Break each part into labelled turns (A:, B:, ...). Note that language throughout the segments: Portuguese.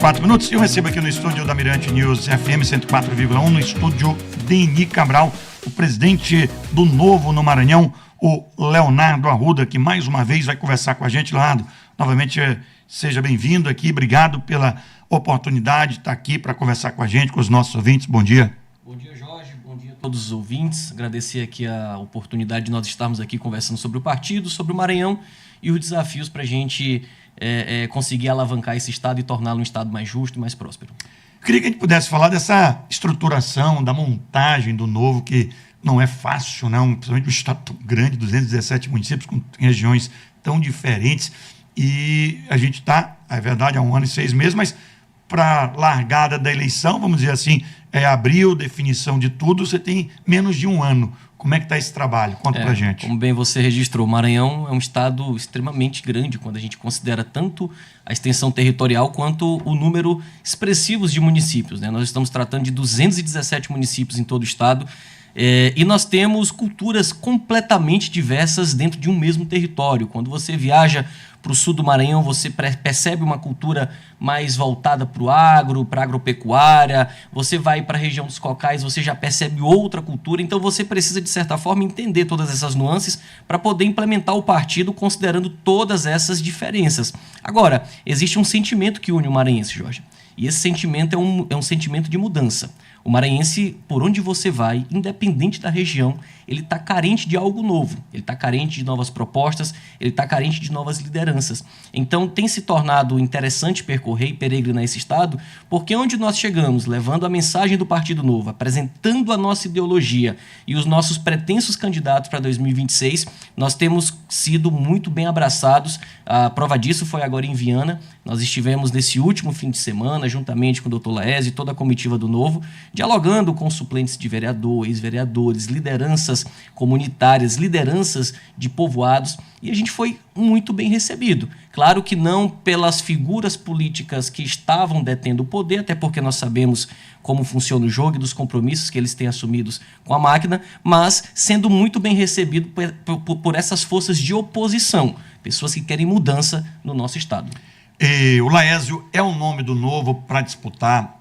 A: 4 minutos. Eu recebo aqui no estúdio da Mirante News FM 104,1, no estúdio Deni Cabral, o presidente do Novo no Maranhão, o Leonardo Arruda, que mais uma vez vai conversar com a gente. Leonardo, novamente seja bem-vindo aqui, obrigado pela oportunidade de estar aqui para conversar com a gente, com os nossos ouvintes. Bom dia.
B: Bom dia, Jorge. Bom dia a todos os ouvintes. Agradecer aqui a oportunidade de nós estarmos aqui conversando sobre o partido, sobre o Maranhão e os desafios para a gente conseguir alavancar esse estado e torná-lo um estado mais justo e mais próspero.
A: Queria que a gente pudesse falar dessa estruturação, da montagem do Novo, que não é fácil, não, principalmente um estado tão grande, 217 municípios com regiões tão diferentes, e a gente está, é verdade, há 1 ano e 6 meses, mas para a largada da eleição, vamos dizer assim, abril, definição de tudo, você tem menos de 1 ano. Como é que está esse trabalho? Conta para a gente.
B: Como bem você registrou, o Maranhão é um estado extremamente grande quando a gente considera tanto a extensão territorial quanto o número expressivo de municípios, né? Nós estamos tratando de 217 municípios em todo o estado, e nós temos culturas completamente diversas dentro de um mesmo território. Quando você viaja para o sul do Maranhão, você percebe uma cultura mais voltada para o agro, para a agropecuária. Você vai para a região dos Cocais, você já percebe outra cultura. Então você precisa, de certa forma, entender todas essas nuances para poder implementar o partido considerando todas essas diferenças. Agora, existe um sentimento que une o maranhense, Jorge. E esse sentimento é um sentimento de mudança. O maranhense, por onde você vai, independente da região, ele está carente de algo novo. Ele está carente de novas propostas, ele está carente de novas lideranças. Então, tem se tornado interessante percorrer e peregrinar esse estado, porque onde nós chegamos, levando a mensagem do Partido Novo, apresentando a nossa ideologia e os nossos pretensos candidatos para 2026, nós temos sido muito bem abraçados. A prova disso foi agora em Viana. Nós estivemos nesse último fim de semana, juntamente com o Dr. Laes e toda a comitiva do Novo, dialogando com suplentes de vereador, ex-vereadores, lideranças comunitárias, lideranças de povoados, e a gente foi muito bem recebido. Claro que não pelas figuras políticas que estavam detendo o poder, até porque nós sabemos como funciona o jogo e dos compromissos que eles têm assumidos com a máquina, mas sendo muito bem recebido por essas forças de oposição, pessoas que querem mudança no nosso estado.
A: O Laésio é o nome do Novo para disputar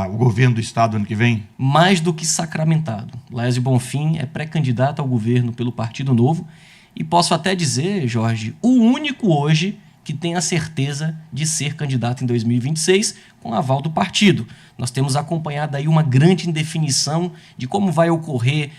A: o governo do estado ano que vem?
B: Mais do que sacramentado. Laésio Bonfim é pré-candidato ao governo pelo Partido Novo e posso até dizer, Jorge, o único hoje que tem a certeza de ser candidato em 2026 com aval do partido. Nós temos acompanhado aí uma grande indefinição de como vai ocorrer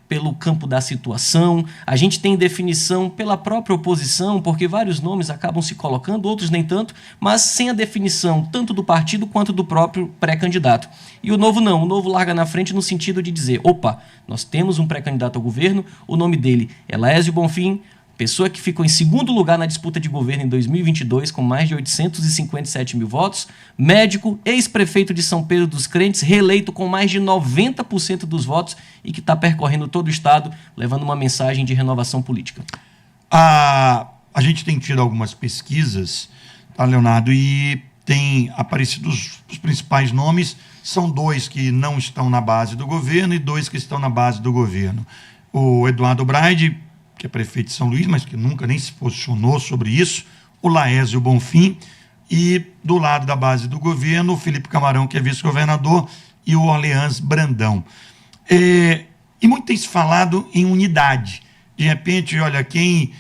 B: pelo campo da situação. A gente tem definição pela própria oposição, porque vários nomes acabam se colocando, outros nem tanto, mas sem a definição tanto do partido quanto do próprio pré-candidato. E o Novo não, o Novo larga na frente no sentido de dizer, opa, nós temos um pré-candidato ao governo, o nome dele é Laésio Bonfim, pessoa que ficou em segundo lugar na disputa de governo em 2022, com mais de 857 mil votos, médico, ex-prefeito de São Pedro dos Crentes, reeleito com mais de 90% dos votos e que está percorrendo todo o estado, levando uma mensagem de renovação política.
A: A gente tem tido algumas pesquisas, tá, Leonardo, e tem aparecido os principais nomes, são 2 que não estão na base do governo e 2 que estão na base do governo. O Eduardo Braide, que é prefeito de São Luís, mas que nunca nem se posicionou sobre isso, o Laésio Bonfim, e do lado da base do governo, o Felipe Camarão, que é vice-governador, e o Orleans Brandão. E muito tem se falado em unidade. De repente, olha, quem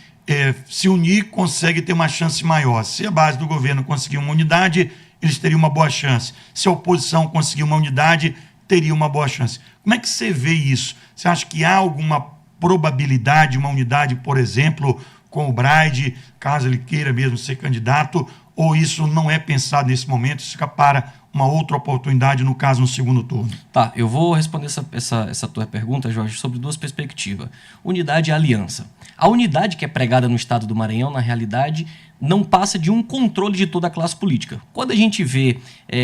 A: se unir consegue ter uma chance maior. Se a base do governo conseguir uma unidade, eles teriam uma boa chance. Se a oposição conseguir uma unidade, teria uma boa chance. Como é que você vê isso? Você acha que há alguma probabilidade, uma unidade, por exemplo, com o Braide, caso ele queira mesmo ser candidato, ou isso não é pensado nesse momento, isso fica para uma outra oportunidade, no caso, no segundo turno?
B: Tá, eu vou responder essa tua pergunta, Jorge, sobre 2 perspectivas. Unidade e aliança. A unidade que é pregada no estado do Maranhão, na realidade, não passa de um controle de toda a classe política. Quando a gente vê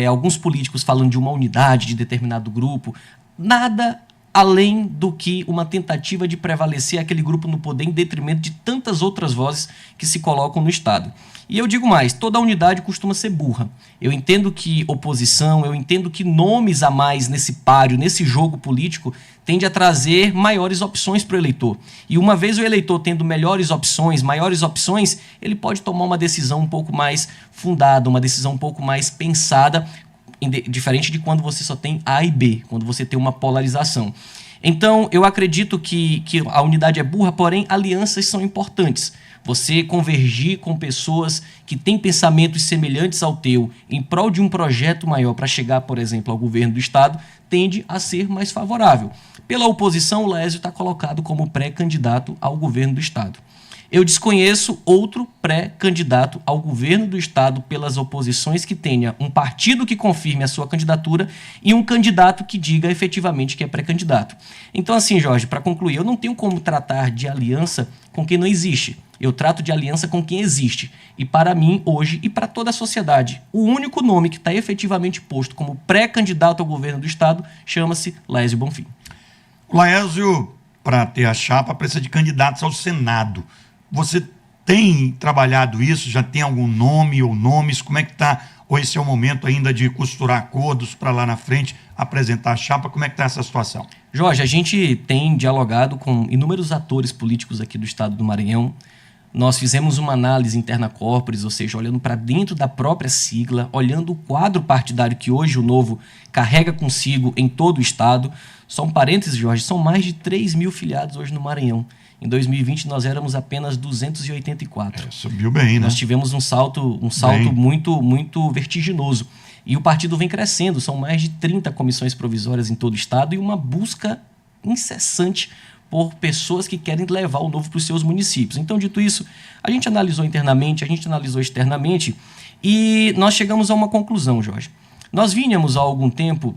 B: alguns políticos falando de uma unidade de determinado grupo, nada além do que uma tentativa de prevalecer aquele grupo no poder em detrimento de tantas outras vozes que se colocam no Estado. E eu digo mais, toda unidade costuma ser burra. Eu entendo que oposição, eu entendo que nomes a mais nesse páreo, nesse jogo político, tende a trazer maiores opções para o eleitor. E uma vez o eleitor tendo melhores opções, maiores opções, ele pode tomar uma decisão um pouco mais fundada, uma decisão um pouco mais pensada, diferente de quando você só tem A e B, quando você tem uma polarização. Então, eu acredito que a unidade é burra, porém, alianças são importantes. Você convergir com pessoas que têm pensamentos semelhantes ao teu em prol de um projeto maior para chegar, por exemplo, ao governo do Estado, tende a ser mais favorável. Pela oposição, o Laésio está colocado como pré-candidato ao governo do Estado. Eu desconheço outro pré-candidato ao governo do Estado pelas oposições que tenha um partido que confirme a sua candidatura e um candidato que diga efetivamente que é pré-candidato. Então, assim, Jorge, para concluir, eu não tenho como tratar de aliança com quem não existe. Eu trato de aliança com quem existe. E para mim, hoje, e para toda a sociedade, o único nome que está efetivamente posto como pré-candidato ao governo do Estado chama-se Laésio Bonfim.
A: O Laésio, para ter a chapa, precisa de candidatos ao Senado. Você tem trabalhado isso? Já tem algum nome ou nomes? Como é que está? Ou esse é o momento ainda de costurar acordos para lá na frente apresentar a chapa? Como é que está essa situação?
B: Jorge, a gente tem dialogado com inúmeros atores políticos aqui do Estado do Maranhão. Nós fizemos uma análise interna corporis, ou seja, olhando para dentro da própria sigla, olhando o quadro partidário que hoje o Novo carrega consigo em todo o Estado. Só um parênteses, Jorge, são mais de 3 mil filiados hoje no Maranhão. Em 2020 nós éramos apenas 284.
A: Subiu bem, né?
B: Nós tivemos um salto muito vertiginoso. E o partido vem crescendo, são mais de 30 comissões provisórias em todo o Estado e uma busca incessante por pessoas que querem levar o Novo para os seus municípios. Então, dito isso, a gente analisou internamente, a gente analisou externamente e nós chegamos a uma conclusão, Jorge. Nós vínhamos há algum tempo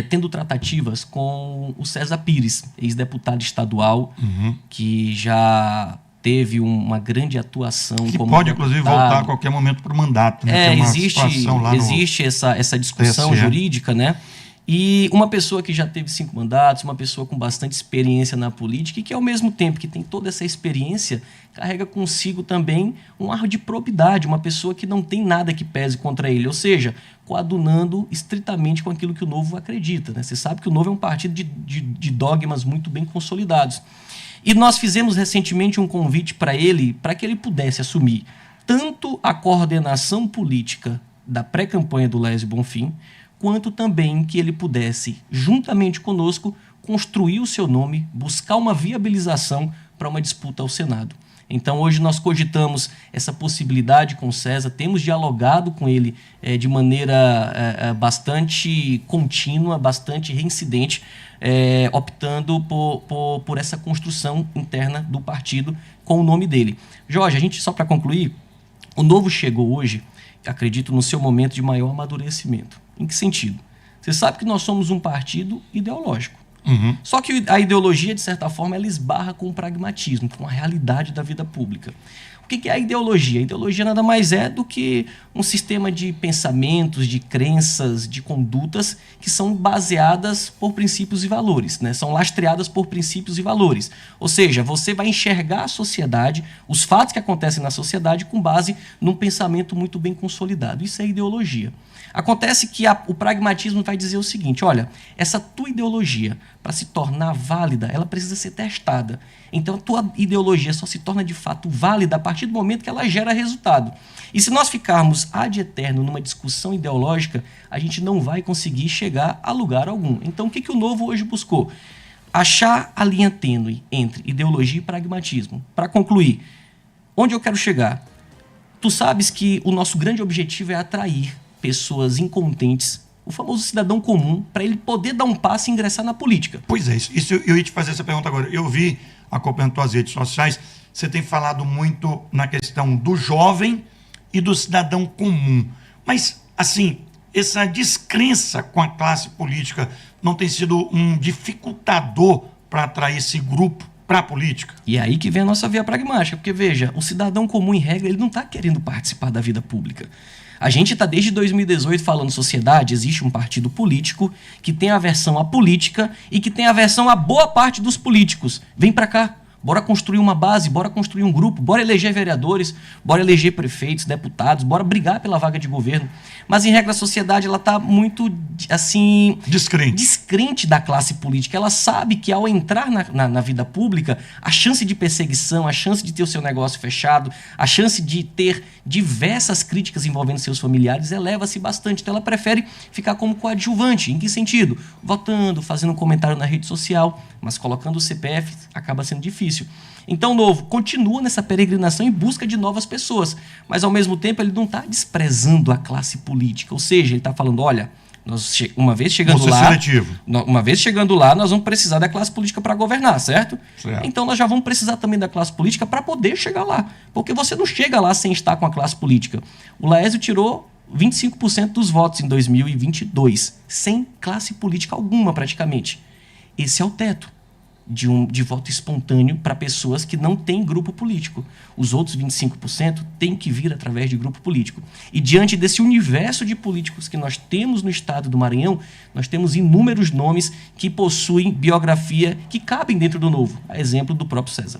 B: tendo tratativas com o César Pires, ex-deputado estadual, que já teve uma grande atuação
A: que
B: como
A: pode,
B: deputado.
A: inclusive, voltar a qualquer momento para o mandato. Né?
B: Existe essa discussão jurídica, né? E uma pessoa que já teve 5 mandatos, uma pessoa com bastante experiência na política e que, ao mesmo tempo que tem toda essa experiência, carrega consigo também um ar de probidade, uma pessoa que não tem nada que pese contra ele, ou seja, coadunando estritamente com aquilo que o Novo acredita. Né? Você sabe que o Novo é um partido de dogmas muito bem consolidados. E nós fizemos recentemente um convite para que ele pudesse assumir tanto a coordenação política da pré-campanha do Laésio Bonfim, quanto também que ele pudesse, juntamente conosco, construir o seu nome, buscar uma viabilização para uma disputa ao Senado. Então, hoje nós cogitamos essa possibilidade com o César, temos dialogado com ele de maneira bastante contínua, bastante reincidente, optando por essa construção interna do partido com o nome dele. Jorge, a gente, só para concluir, o Novo chegou hoje, acredito, no seu momento de maior amadurecimento. Em que sentido? Você sabe que nós somos um partido ideológico. Só que a ideologia, de certa forma, ela esbarra com o pragmatismo, com a realidade da vida pública. O que é a ideologia? A ideologia nada mais é do que um sistema de pensamentos, de crenças, de condutas que são baseadas por princípios e valores, né? São lastreadas por princípios e valores. Ou seja, você vai enxergar a sociedade, os fatos que acontecem na sociedade com base num pensamento muito bem consolidado. Isso é ideologia. Acontece que o pragmatismo vai dizer o seguinte: olha, essa tua ideologia, para se tornar válida, ela precisa ser testada. Então, a tua ideologia só se torna de fato válida a partir do momento que ela gera resultado. E se nós ficarmos ad eterno numa discussão ideológica, a gente não vai conseguir chegar a lugar algum. Então, o que o Novo hoje buscou? Achar a linha tênue entre ideologia e pragmatismo. Para concluir, onde eu quero chegar? Tu sabes que o nosso grande objetivo é atrair pessoas incontentes, o famoso cidadão comum, para ele poder dar um passo e ingressar na política.
A: Pois é, isso eu ia te fazer essa pergunta agora. Eu vi, acompanhando tuas redes sociais, você tem falado muito na questão do jovem e do cidadão comum. Mas, assim, essa descrença com a classe política não tem sido um dificultador para atrair esse grupo para a política?
B: E é aí que vem a nossa via pragmática, porque, veja, o cidadão comum, em regra, ele não está querendo participar da vida pública. A gente está desde 2018 falando sociedade, existe um partido político que tem aversão à política e que tem aversão a boa parte dos políticos. Vem para cá. Bora construir uma base, bora construir um grupo, bora eleger vereadores, bora eleger prefeitos, deputados, bora brigar pela vaga de governo. Mas, em regra, a sociedade está muito, assim... descrente da classe política. Ela sabe que, ao entrar na vida pública, a chance de perseguição, a chance de ter o seu negócio fechado, a chance de ter diversas críticas envolvendo seus familiares eleva-se bastante. Então, ela prefere ficar como coadjuvante. Em que sentido? Votando, fazendo um comentário na rede social, mas colocando o CPF acaba sendo difícil. Então, o Novo continua nessa peregrinação em busca de novas pessoas, mas, ao mesmo tempo, ele não está desprezando a classe política. Ou seja, ele está falando, olha, uma vez chegando lá, nós vamos precisar da classe política para governar, certo? Então, nós já vamos precisar também da classe política para poder chegar lá, porque você não chega lá sem estar com a classe política. O Laésio tirou 25% dos votos em 2022, sem classe política alguma, praticamente. Esse é o teto de voto espontâneo para pessoas que não têm grupo político. Os outros 25% têm que vir através de grupo político. E diante desse universo de políticos que nós temos no estado do Maranhão, nós temos inúmeros nomes que possuem biografia que cabem dentro do Novo. A exemplo do próprio César.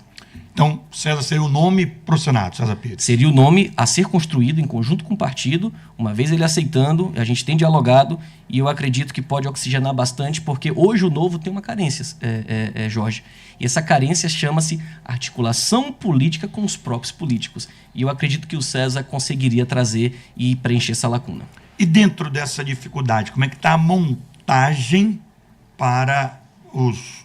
A: Então, César seria o nome pro Senado, César Pires?
B: Seria o nome a ser construído em conjunto com o partido, uma vez ele aceitando, a gente tem dialogado, e eu acredito que pode oxigenar bastante, porque hoje o Novo tem uma carência, Jorge. E essa carência chama-se articulação política com os próprios políticos. E eu acredito que o César conseguiria trazer e preencher essa lacuna.
A: E dentro dessa dificuldade, como é que está a montagem para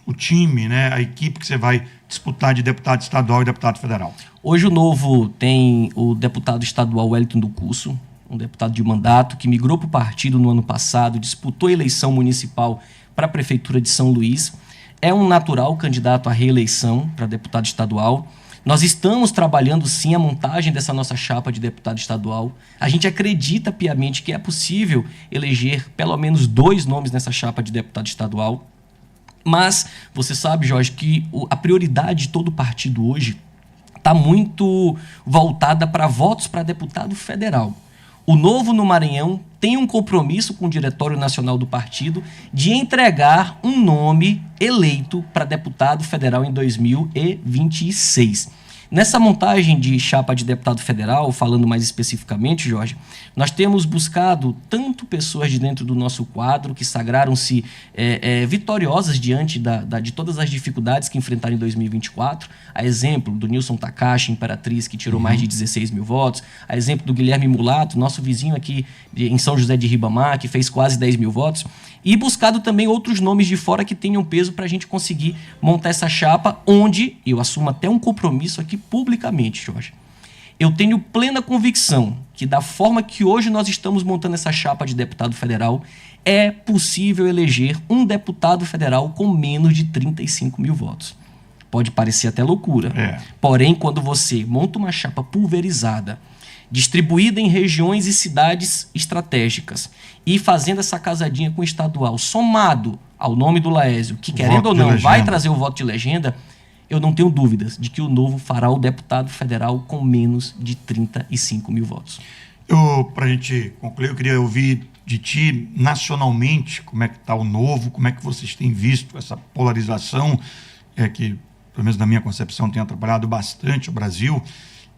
A: o time, né, a equipe que você vai disputar de deputado estadual e deputado federal?
B: Hoje o Novo tem o deputado estadual Wellington do Curso, um deputado de mandato que migrou para o partido no ano passado, disputou a eleição municipal para a Prefeitura de São Luís, é um natural candidato à reeleição para deputado estadual. Nós estamos trabalhando, sim, a montagem dessa nossa chapa de deputado estadual. A gente acredita piamente que é possível eleger pelo menos 2 nomes nessa chapa de deputado estadual. Mas você sabe, Jorge, que a prioridade de todo partido hoje está muito voltada para votos para deputado federal. O Novo no Maranhão tem um compromisso com o Diretório Nacional do Partido de entregar um nome eleito para deputado federal em 2026. Nessa montagem de chapa de deputado federal, falando mais especificamente, Jorge, nós temos buscado tanto pessoas de dentro do nosso quadro que sagraram-se vitoriosas diante de todas as dificuldades que enfrentaram em 2024, a exemplo do Nilson Takashi, Imperatriz, que tirou mais de 16 mil votos, a exemplo do Guilherme Mulato, nosso vizinho aqui em São José de Ribamar, que fez quase 10 mil votos, e buscado também outros nomes de fora que tenham peso para a gente conseguir montar essa chapa, onde eu assumo até um compromisso aqui publicamente, Jorge. Eu tenho plena convicção que da forma que hoje nós estamos montando essa chapa de deputado federal, é possível eleger um deputado federal com menos de 35 mil votos. Pode parecer até loucura. Porém, quando você monta uma chapa pulverizada, distribuída em regiões e cidades estratégicas e fazendo essa casadinha com o estadual, somado ao nome do Laésio, que querendo ou não vai trazer o voto de legenda, eu não tenho dúvidas de que o Novo fará o deputado federal com menos de 35 mil votos.
A: Para a gente concluir, eu queria ouvir de ti, nacionalmente, como é que está o Novo, como é que vocês têm visto essa polarização, que, pelo menos na minha concepção, tem atrapalhado bastante o Brasil,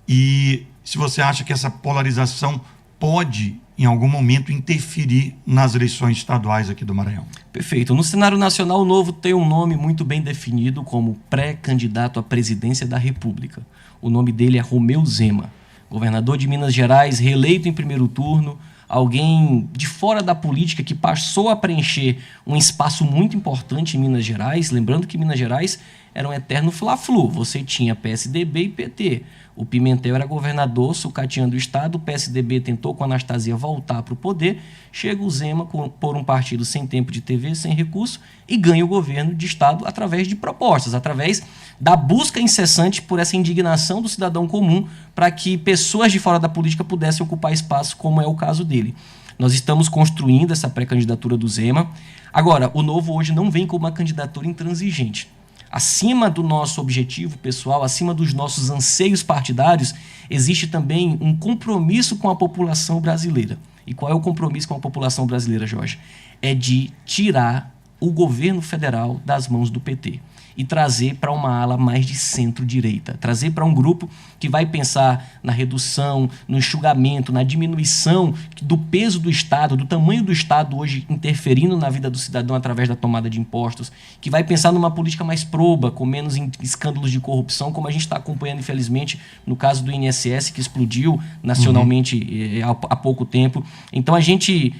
A: e se você acha que essa polarização pode, em algum momento, interferir nas eleições estaduais aqui do Maranhão.
B: Perfeito. No cenário nacional, o Novo tem um nome muito bem definido como pré-candidato à presidência da República. O nome dele é Romeu Zema, governador de Minas Gerais, reeleito em primeiro turno, alguém de fora da política que passou a preencher um espaço muito importante em Minas Gerais, lembrando que Minas Gerais era um eterno fla-flu, você tinha PSDB e PT. O Pimentel era governador, sucateando o Estado, o PSDB tentou com a Anastasia voltar para o poder, chega o Zema por um partido sem tempo de TV, sem recurso, e ganha o governo de Estado através de propostas, através da busca incessante por essa indignação do cidadão comum para que pessoas de fora da política pudessem ocupar espaço, como é o caso dele. Nós estamos construindo essa pré-candidatura do Zema. Agora, o Novo hoje não vem com uma candidatura intransigente. acima do nosso objetivo pessoal, acima dos nossos anseios partidários, existe também um compromisso com a população brasileira. E qual é o compromisso com a população brasileira, Jorge? É de tirar o governo federal das mãos do PT e trazer para uma ala mais de centro-direita, trazer para um grupo que vai pensar na redução, no enxugamento, na diminuição do peso do Estado, do tamanho do Estado hoje interferindo na vida do cidadão através da tomada de impostos, que vai pensar numa política mais proba, com menos escândalos de corrupção, como a gente está acompanhando, infelizmente, no caso do INSS, que explodiu nacionalmente há pouco tempo. Então, a gente,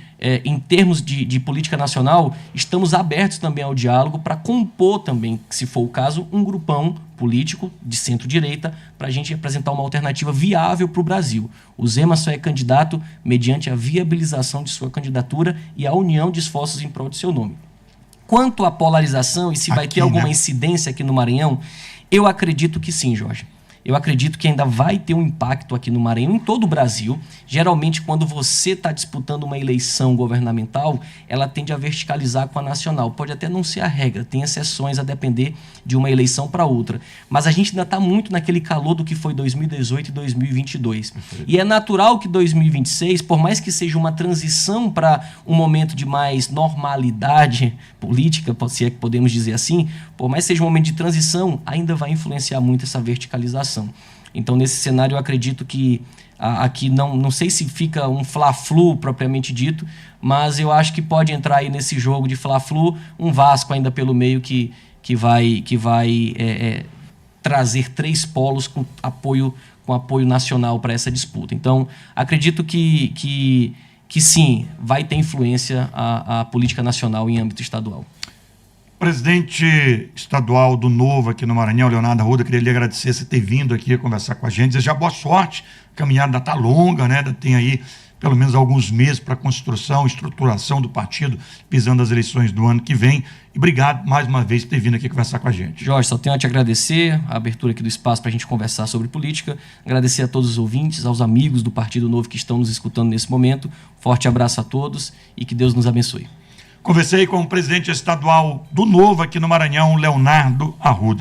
B: em termos de política nacional, estamos abertos também ao diálogo para compor também, se for o caso, um grupão político de centro-direita para a gente apresentar uma alternativa viável para o Brasil. O Zema só é candidato mediante a viabilização de sua candidatura e a união de esforços em prol de seu nome. Quanto à polarização e se vai ter alguma incidência aqui no Maranhão, eu acredito que sim, Jorge. Eu acredito que ainda vai ter um impacto aqui no Maranhão, em todo o Brasil. Geralmente, quando você está disputando uma eleição governamental, ela tende a verticalizar com a nacional. Pode até não ser a regra, tem exceções a depender de uma eleição para outra. Mas a gente ainda está muito naquele calor do que foi 2018 e 2022. E é natural que 2026, por mais que seja uma transição para um momento de mais normalidade política, se é que podemos dizer assim, por mais que seja um momento de transição, ainda vai influenciar muito essa verticalização. Então, nesse cenário, eu acredito que aqui não sei se fica um fla-flu propriamente dito, mas eu acho que pode entrar aí nesse jogo de fla-flu um Vasco ainda pelo meio que vai trazer 3 polos com apoio nacional para essa disputa. Então, acredito que sim, vai ter influência a política nacional em âmbito estadual.
A: Presidente estadual do Novo aqui no Maranhão, Leonardo Arruda, queria lhe agradecer você ter vindo aqui conversar com a gente, desejar boa sorte, a caminhada está longa, né? Tem aí pelo menos alguns meses para a construção, estruturação do partido, pisando as eleições do ano que vem. E obrigado mais uma vez por ter vindo aqui conversar com a gente.
B: Jorge, só tenho a te agradecer a abertura aqui do espaço para a gente conversar sobre política, agradecer a todos os ouvintes, aos amigos do Partido Novo que estão nos escutando nesse momento. Forte abraço a todos e que Deus nos abençoe.
A: Conversei com o presidente estadual do Novo aqui no Maranhão, Leonardo Arruda.